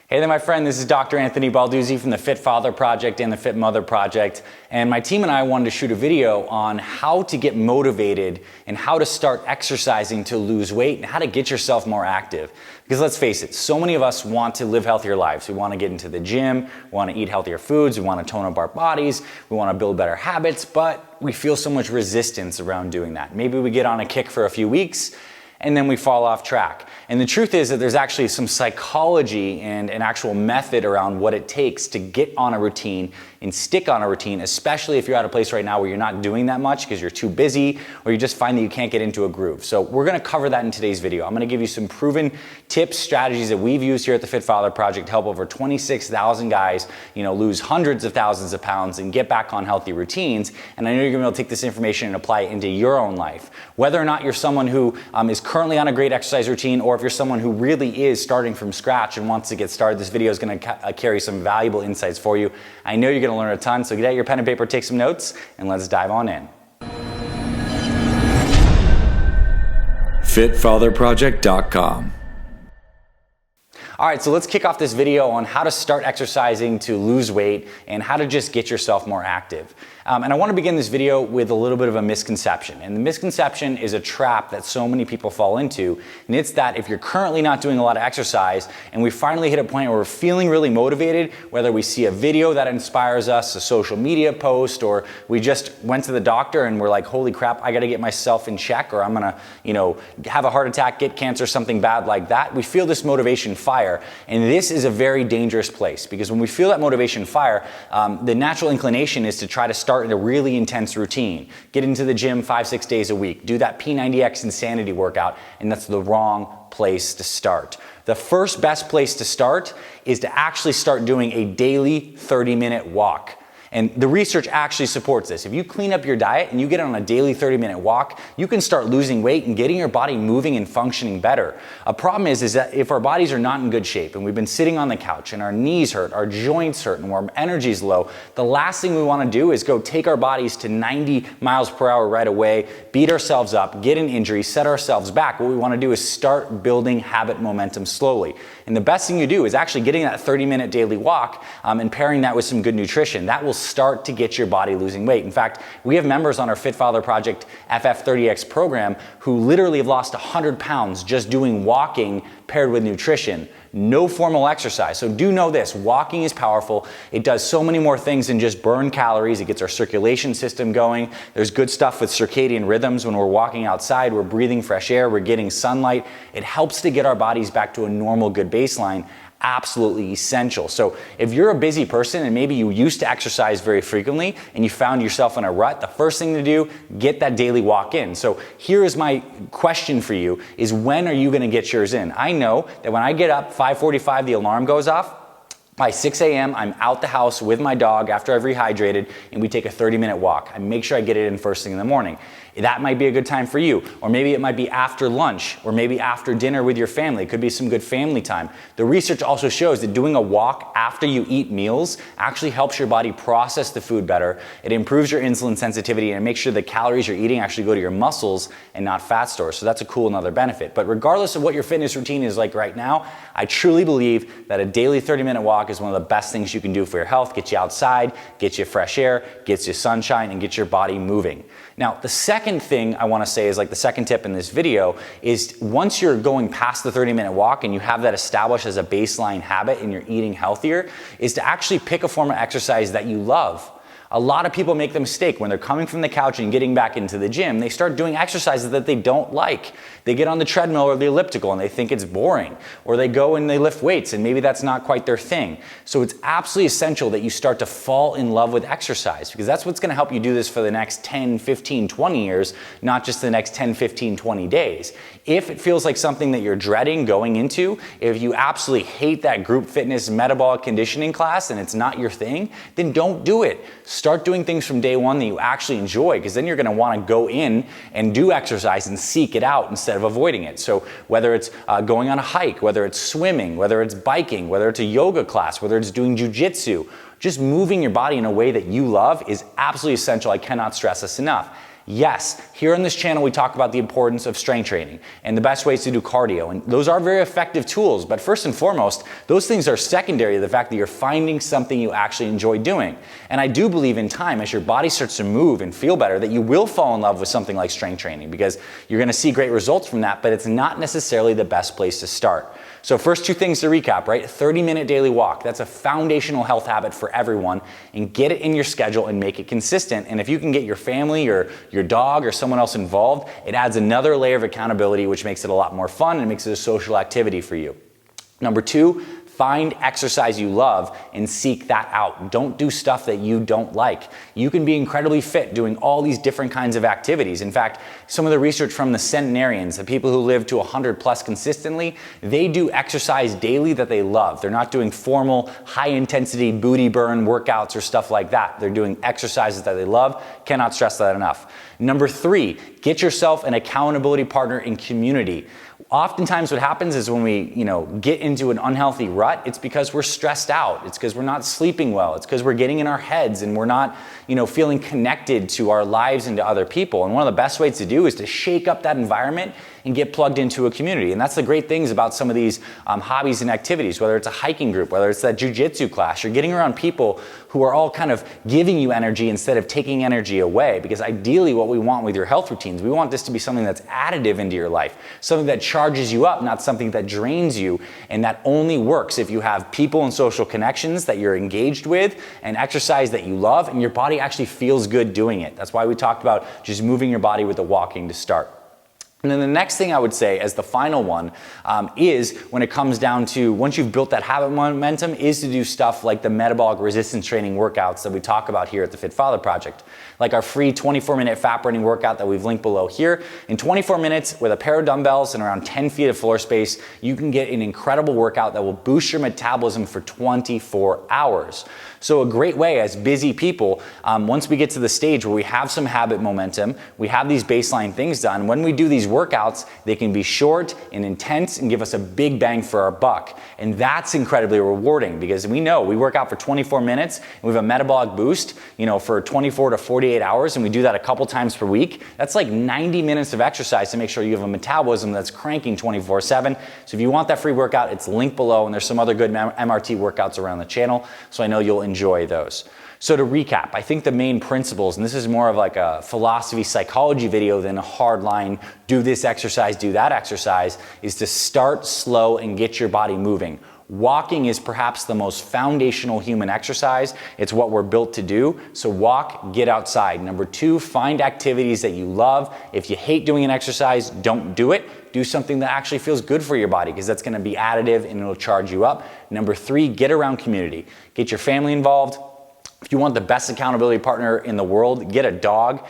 Hey there, my friend. This is Dr. Anthony Balduzzi from the Fit Father Project and the Fit Mother Project. And my team and I wanted to shoot a video on how to get motivated and how to start exercising to lose weight and how to get yourself more active. Because let's face it, so many of us want to live healthier lives. We want to get into the gym, we want to eat healthier foods, we want to tone up our bodies, we want to build better habits, but we feel so much resistance around doing that. Maybe we get on a kick for a few weeks and then we fall off track. And the truth is that there's actually some psychology and an actual method around what it takes to get on a routine and stick on a routine, especially if you're at a place right now where you're not doing that much because you're too busy or you just find that you can't get into a groove. So we're gonna cover that in today's video. I'm gonna give you some proven tips, strategies that we've used here at the Fit Father Project to help over 26,000 guys, lose hundreds of thousands of pounds and get back on healthy routines. And I know you're gonna be able to take this information and apply it into your own life. Whether or not you're someone who is currently on a great exercise routine, or if you're someone who really is starting from scratch and wants to get started, this video is going to carry some valuable insights for you. I know you're going to learn a ton, so get out your pen and paper, take some notes, and let's dive on in. FitFatherProject.com. All right, so let's kick off this video on how to start exercising to lose weight and how to just get yourself more active. And I want to begin this video with a little bit of a misconception. And the misconception is a trap that so many people fall into. And it's that if you're currently not doing a lot of exercise and we finally hit a point where we're feeling really motivated, whether we see a video that inspires us, a social media post, or we just went to the doctor and we're like, holy crap, I got to get myself in check, or I'm going to, have a heart attack, get cancer, something bad like that. We feel this motivation fire. And this is a very dangerous place because when we feel that motivation fire, the natural inclination is to try to start in a really intense routine. Get into the gym 5-6 days a week. Do that P90X insanity workout, and that's the wrong place to start. The first best place to start is to actually start doing a daily 30-minute walk. And the research actually supports this. If you clean up your diet and you get on a daily 30-minute walk, you can start losing weight and getting your body moving and functioning better. A problem is that if our bodies are not in good shape and we've been sitting on the couch and our knees hurt, our joints hurt, and our energy's low, the last thing we want to do is go take our bodies to 90 miles per hour right away, beat ourselves up, get an injury, set ourselves back. What we want to do is start building habit momentum slowly. And the best thing you do is actually getting that 30-minute daily walk and pairing that with some good nutrition. That will start to get your body losing weight. In fact, we have members on our Fit Father Project FF30X program who literally have lost 100 pounds just doing walking paired with nutrition. No formal exercise. So do know this, walking is powerful. It does so many more things than just burn calories. It gets our circulation system going. There's good stuff with circadian rhythms. When we're walking outside, we're breathing fresh air, we're getting sunlight. It helps to get our bodies back to a normal, good baseline. Absolutely essential. So if you're a busy person and maybe you used to exercise very frequently and you found yourself in a rut, the first thing to do, get that daily walk in. So here is my question for you is when are you going to get yours in? I know that when I get up 5:45, the alarm goes off. By 6 a.m., I'm out the house with my dog after I've rehydrated and we take a 30-minute walk. I make sure I get it in first thing in the morning. That might be a good time for you. Or maybe it might be after lunch or maybe after dinner with your family. It could be some good family time. The research also shows that doing a walk after you eat meals actually helps your body process the food better. It improves your insulin sensitivity and it makes sure the calories you're eating actually go to your muscles and not fat stores. So that's a cool another benefit. But regardless of what your fitness routine is like right now, I truly believe that a daily 30-minute walk is one of the best things you can do for your health. Get you outside, get you fresh air, gets you sunshine, and get your body moving. Now, the second thing I want to say is like the second tip in this video is once you're going past the 30-minute walk and you have that established as a baseline habit and you're eating healthier, is to actually pick a form of exercise that you love. A lot of people make the mistake when they're coming from the couch and getting back into the gym, they start doing exercises that they don't like. They get on the treadmill or the elliptical and they think it's boring. Or they go and they lift weights and maybe that's not quite their thing. So it's absolutely essential that you start to fall in love with exercise because that's what's going to help you do this for the next 10, 15, 20 years, not just the next 10, 15, 20 days. If it feels like something that you're dreading going into, if you absolutely hate that group fitness metabolic conditioning class and it's not your thing, then don't do it. Start doing things from day one that you actually enjoy because then you're going to want to go in and do exercise and seek it out instead of avoiding it. So whether it's going on a hike, whether it's swimming, whether it's biking, whether it's a yoga class, whether it's doing jujitsu, just moving your body in a way that you love is absolutely essential. I cannot stress this enough. Yes, here on this channel we talk about the importance of strength training and the best ways to do cardio, and those are very effective tools, but first and foremost, those things are secondary to the fact that you're finding something you actually enjoy doing. And I do believe in time, as your body starts to move and feel better, that you will fall in love with something like strength training because you're going to see great results from that, but it's not necessarily the best place to start. So first two things to recap, right? 30-minute daily walk. That's a foundational health habit for everyone, and get it in your schedule and make it consistent. And if you can get your family or your dog or someone else involved, it adds another layer of accountability, which makes it a lot more fun and makes it a social activity for you. Number two, find exercise you love and seek that out. Don't do stuff that you don't like. You can be incredibly fit doing all these different kinds of activities. In fact, some of the research from the centenarians, the people who live to 100 plus consistently, they do exercise daily that they love. They're not doing formal, high intensity booty burn workouts or stuff like that. They're doing exercises that they love. Cannot stress that enough. Number three, get yourself an accountability partner in community. Oftentimes what happens is when we, get into an unhealthy rut, it's because we're stressed out. It's because we're not sleeping well. It's because we're getting in our heads and we're not, feeling connected to our lives and to other people. And one of the best ways to do is to shake up that environment and get plugged into a community. And that's the great things about some of these hobbies and activities, whether it's a hiking group, whether it's that jujitsu class. You're getting around people who are all kind of giving you energy instead of taking energy away. Because ideally what we want with your health routines, we want this to be something that's additive into your life, something that charges you up, not something that drains you. And that only works if you have people and social connections that you're engaged with and exercise that you love, and your body actually feels good doing it. That's why we talked about just moving your body with the walking to start. And then the next thing I would say as the final one is when it comes down to once you've built that habit momentum is to do stuff like the metabolic resistance training workouts that we talk about here at the Fit Father Project. Like our free 24-minute fat burning workout that we've linked below here. In 24 minutes with a pair of dumbbells and around 10 feet of floor space, you can get an incredible workout that will boost your metabolism for 24 hours. So a great way as busy people, once we get to the stage where we have some habit momentum, we have these baseline things done, when we do these workouts, they can be short and intense and give us a big bang for our buck. And that's incredibly rewarding because we know we work out for 24 minutes and we have a metabolic boost, for 24 to 48 hours, and we do that a couple times per week. That's like 90 minutes of exercise to make sure you have a metabolism that's cranking 24/7. So if you want that free workout, it's linked below, and there's some other good MRT workouts around the channel, so I know you'll enjoy those. So to recap, I think the main principles, and this is more of like a philosophy psychology video than a hard line, do this exercise, do that exercise, is to start slow and get your body moving. Walking is perhaps the most foundational human exercise. It's what we're built to do. So walk, get outside. Number two, find activities that you love. If you hate doing an exercise, don't do it. Do something that actually feels good for your body because that's going to be additive and it'll charge you up. Number three, get around community. Get your family involved. If you want the best accountability partner in the world, get a dog.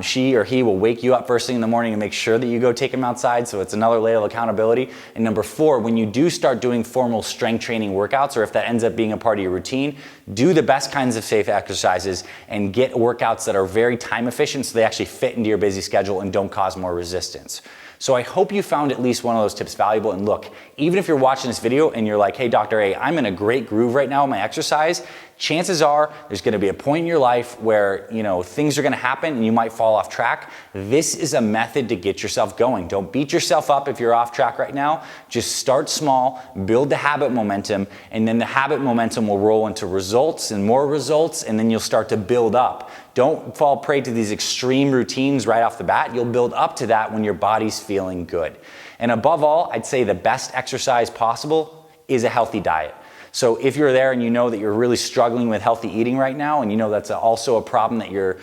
She or he will wake you up first thing in the morning and make sure that you go take them outside, so it's another layer of accountability. And number four, when you do start doing formal strength training workouts, or if that ends up being a part of your routine, do the best kinds of safe exercises and get workouts that are very time efficient so they actually fit into your busy schedule and don't cause more resistance. So I hope you found at least one of those tips valuable. And look, even if you're watching this video and you're like, hey, Dr. A, I'm in a great groove right now with my exercise, chances are there's going to be a point in your life where, things are going to happen and you might fall off track. This is a method to get yourself going. Don't beat yourself up if you're off track right now. Just start small, build the habit momentum, and then the habit momentum will roll into results and more results, and then you'll start to build up. Don't fall prey to these extreme routines right off the bat. You'll build up to that when your body's feeling good. And above all, I'd say the best exercise possible is a healthy diet. So if you're there and you know that you're really struggling with healthy eating right now, and you know that's also a problem that you're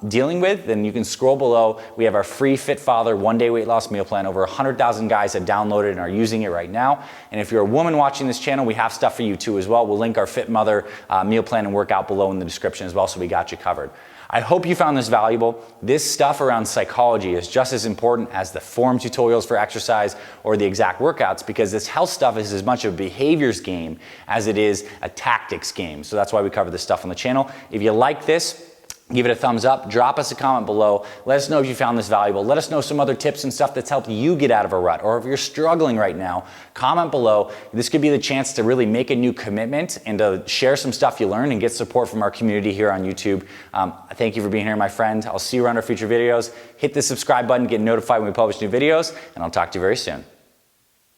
dealing with, then you can scroll below. We have our free Fit Father one-day weight loss meal plan. Over 100,000 guys have downloaded and are using it right now. And if you're a woman watching this channel, we have stuff for you too as well. We'll link our Fit Mother meal plan and workout below in the description as well, so we got you covered. I hope you found this valuable. This stuff around psychology is just as important as the form tutorials for exercise or the exact workouts, because this health stuff is as much a behaviors game as it is a tactics game. So that's why we cover this stuff on the channel. If you like this, Give it a thumbs up, drop us a comment below. Let us know if you found this valuable. Let us know some other tips and stuff that's helped you get out of a rut. Or if you're struggling right now, comment below. This could be the chance to really make a new commitment and to share some stuff you learned and get support from our community here on YouTube. Thank you for being here, my friend. I'll see you around our future videos. Hit the subscribe button, get notified when we publish new videos, and I'll talk to you very soon.